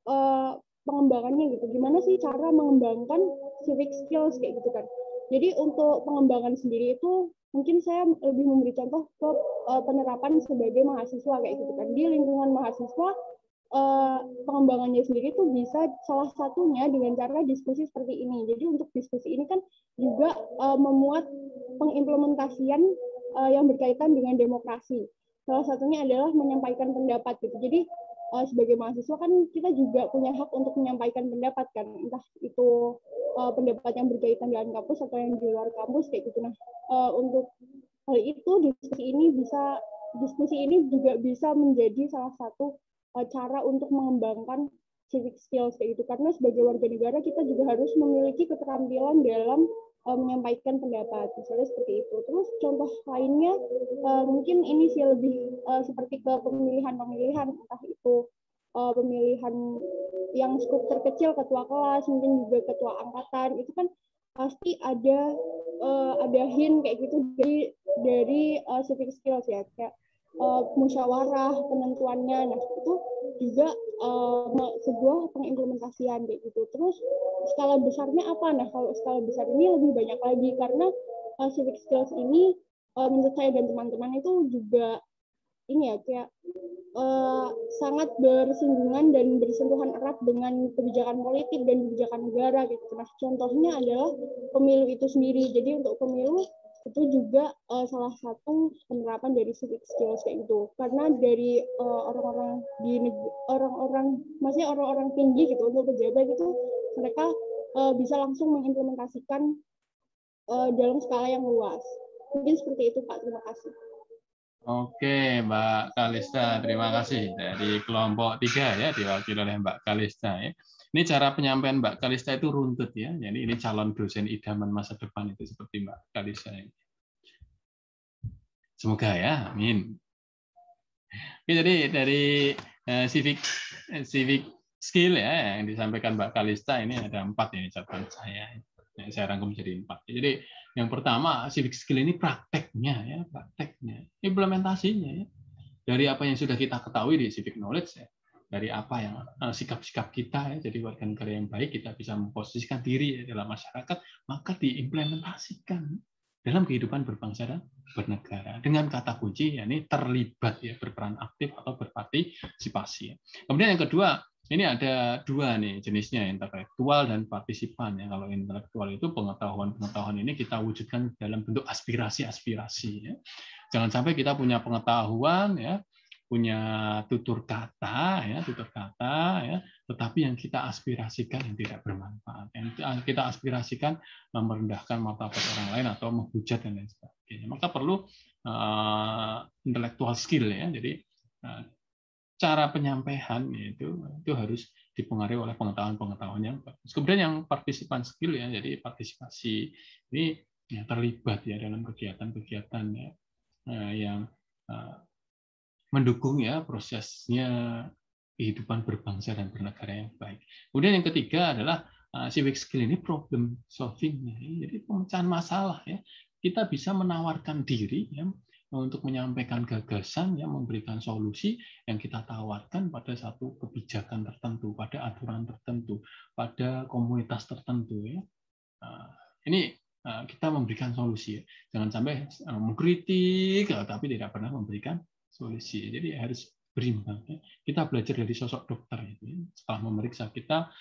S6: pengembangannya gitu, gimana sih cara mengembangkan civic skills kayak gitu kan? Jadi untuk pengembangan sendiri itu mungkin saya lebih memberi contoh ke penerapan sebagai mahasiswa kayak gitu kan. Di lingkungan mahasiswa pengembangannya sendiri itu bisa salah satunya dengan cara diskusi seperti ini. Jadi untuk diskusi ini kan juga memuat pengimplementasian yang berkaitan dengan demokrasi. Salah satunya adalah menyampaikan pendapat gitu. Jadi sebagai mahasiswa kan kita juga punya hak untuk menyampaikan pendapat kan, entah itu pendapat yang berkaitan dengan kampus atau yang di luar kampus kayak gitu. Nah, untuk hal itu diskusi ini juga bisa menjadi salah satu cara untuk mengembangkan civic skills kayak gitu, karena sebagai warga negara kita juga harus memiliki keterampilan dalam menyampaikan pendapat, misalnya seperti itu. Terus contoh lainnya mungkin ini sih lebih seperti ke pemilihan-pemilihan, entah itu pemilihan yang skup terkecil, ketua kelas, mungkin juga ketua angkatan, itu kan pasti ada hint kayak gitu dari civic skills ya, kayak musyawarah penentuannya. Nah, itu juga sebuah pengimplementasian kayak gitu. Terus skala besarnya apa? Nah, kalau skala besar ini lebih banyak lagi, karena civic skills ini menurut saya dan teman-teman itu juga ini ya kayak sangat bersinggungan dan bersentuhan erat dengan kebijakan politik dan kebijakan negara gitu. Nah, contohnya adalah pemilu itu sendiri. Jadi untuk pemilu itu juga salah satu penerapan dari civic skills kayak gitu, karena dari orang-orang maksudnya orang-orang tinggi gitu untuk pejabat itu mereka bisa langsung mengimplementasikan dalam skala yang luas. Mungkin seperti itu Pak, terima kasih.
S1: Oke, Mbak Kalista, terima kasih. Dari kelompok 3 ya, diwakili oleh Mbak Kalista ya. Ini cara penyampaian Mbak Kalista itu runtut ya. Jadi ini calon dosen idaman masa depan itu seperti Mbak Kalista ini. Semoga ya, amin. Oke, jadi dari civic skill ya yang disampaikan Mbak Kalista ini ada 4 ini catatan saya. Yang saya rangkum jadi 4. Jadi yang pertama, civic skill ini prakteknya ya, prakteknya, implementasinya ya. Dari apa yang sudah kita ketahui di civic knowledge ya, dari apa yang sikap-sikap kita ya, jadi warga negara yang baik, kita bisa memposisikan diri ya, dalam masyarakat, maka diimplementasikan dalam kehidupan berbangsa dan bernegara dengan kata kunci yakni terlibat ya, berperan aktif atau berpartisipasi. Kemudian yang kedua, ini ada 2 nih jenisnya, intelektual dan partisipan ya. Kalau intelektual itu pengetahuan ini kita wujudkan dalam bentuk aspirasi ya. Jangan sampai kita punya pengetahuan ya, punya tutur kata ya, tetapi yang kita aspirasikan yang tidak bermanfaat. Yang kita aspirasikan merendahkan martabat orang lain atau menghujat dan lain sebagainya. Maka perlu intellectual skill ya. Jadi cara penyampaian itu harus dipengaruhi oleh pengetahuan yang bagus. Kemudian yang partisipan skill ya, jadi partisipasi ini ya, terlibat ya dalam kegiatan-kegiatan ya, yang mendukung ya prosesnya kehidupan berbangsa dan bernegara yang baik. Kemudian yang ketiga adalah civic skill ini problem solving, jadi pemecahan masalah ya. Kita bisa menawarkan diri ya, untuk menyampaikan gagasan yang memberikan solusi yang kita tawarkan pada satu kebijakan tertentu, pada aturan tertentu, pada komunitas tertentu ya. Ini kita memberikan solusi ya. Jangan sampai mengkritik tapi tidak pernah memberikan solusi. Jadi harus berimbang. Kita belajar dari sosok dokter itu. Setelah memeriksa kita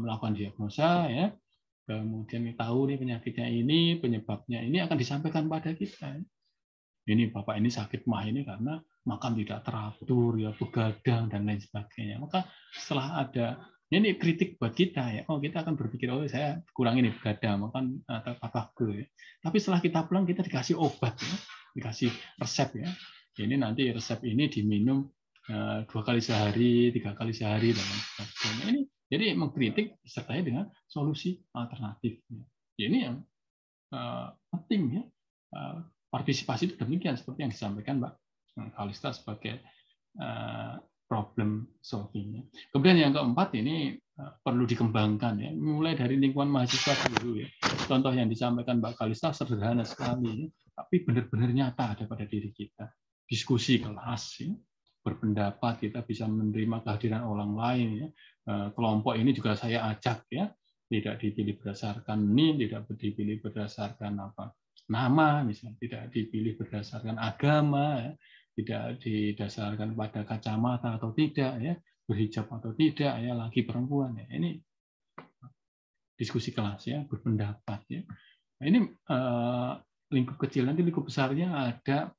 S1: melakukan diagnosa ya, kemudian tahu nih penyakitnya ini, penyebabnya ini akan disampaikan pada kita. Ini Bapak ini sakit mah ini karena makan tidak teratur ya, begadang dan lain sebagainya. Maka setelah ada ini kritik buat kita ya, kita akan berpikir saya kurang ini begadang, makan apa ya. Tapi setelah kita pulang kita dikasih obat ya, dikasih resep ya. Ini nanti resep ini diminum 2 kali sehari, 3 kali sehari dan lain sebagainya. Ini jadi mengkritik disertai dengan solusi alternatif. Ini yang penting ya. Partisipasi itu demikian seperti yang disampaikan Mbak Kalista sebagai problem solving. Kemudian yang keempat ini perlu dikembangkan ya, mulai dari lingkungan mahasiswa dulu ya. Contoh yang disampaikan Mbak Kalista sederhana sekali, ya, tapi benar-benar nyata ada pada diri kita. diskusi kelas, ya, berpendapat, kita bisa menerima kehadiran orang lain. Ya. Kelompok ini juga saya ajak, ya, tidak dipilih berdasarkan NIM, tidak dipilih berdasarkan nama, misalnya tidak dipilih berdasarkan agama, ya, tidak didasarkan pada kacamata atau tidak, ya, berhijab atau tidak, ya, laki perempuan, ya. Ini diskusi kelas, ya, berpendapat, ya. Nah, ini lingkup kecil, nanti lingkup besarnya ada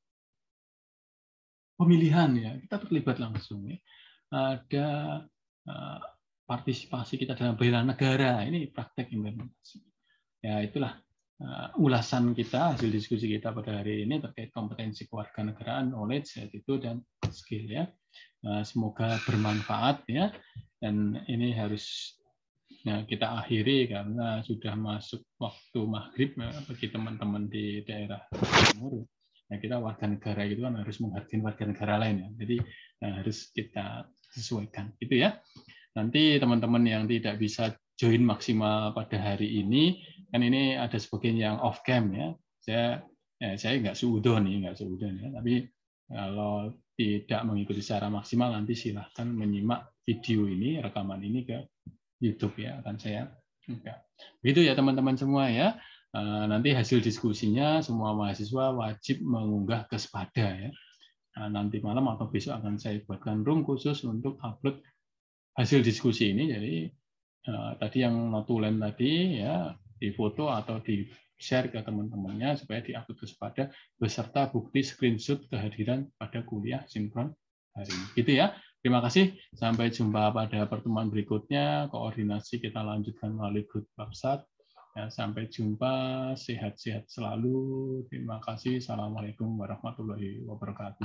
S1: pemilihan, ya, kita terlibat langsung, ya. Ada partisipasi kita dalam bela negara, ini praktek implementasi. Ya, itulah ulasan kita, hasil diskusi kita pada hari ini terkait kompetensi kewarganegaraan, knowledge, attitude, dan skill, ya. Semoga bermanfaat, ya. Dan ini harus kita akhiri karena sudah masuk waktu maghrib, bagi teman-teman di daerah timur. Nah, kita warga negara itu kan harus menghargai warga negara lain, ya. Jadi harus kita sesuaikan, gitu ya. Nanti teman-teman yang tidak bisa join maksimal pada hari ini, kan ini ada sebagian yang off cam, ya. Saya nggak seudon nih, ya. Tapi kalau tidak mengikuti secara maksimal, nanti silahkan menyimak video ini, rekaman ini ke YouTube, ya, akan saya enggak. Begitu ya teman-teman semua, ya. Nanti hasil diskusinya semua mahasiswa wajib mengunggah ke Spada, ya. Nanti malam atau besok akan saya buatkan room khusus untuk upload hasil diskusi ini. Jadi tadi yang notulen tadi, ya, difoto atau di share ke teman-temannya supaya diupload ke Spada beserta bukti screenshot kehadiran pada kuliah sinkron hari ini. Gitu ya. Terima kasih. Sampai jumpa pada pertemuan berikutnya. Koordinasi kita lanjutkan melalui grup WhatsApp. Ya, sampai jumpa. Sehat-sehat selalu. Terima kasih. Assalamualaikum warahmatullahi wabarakatuh.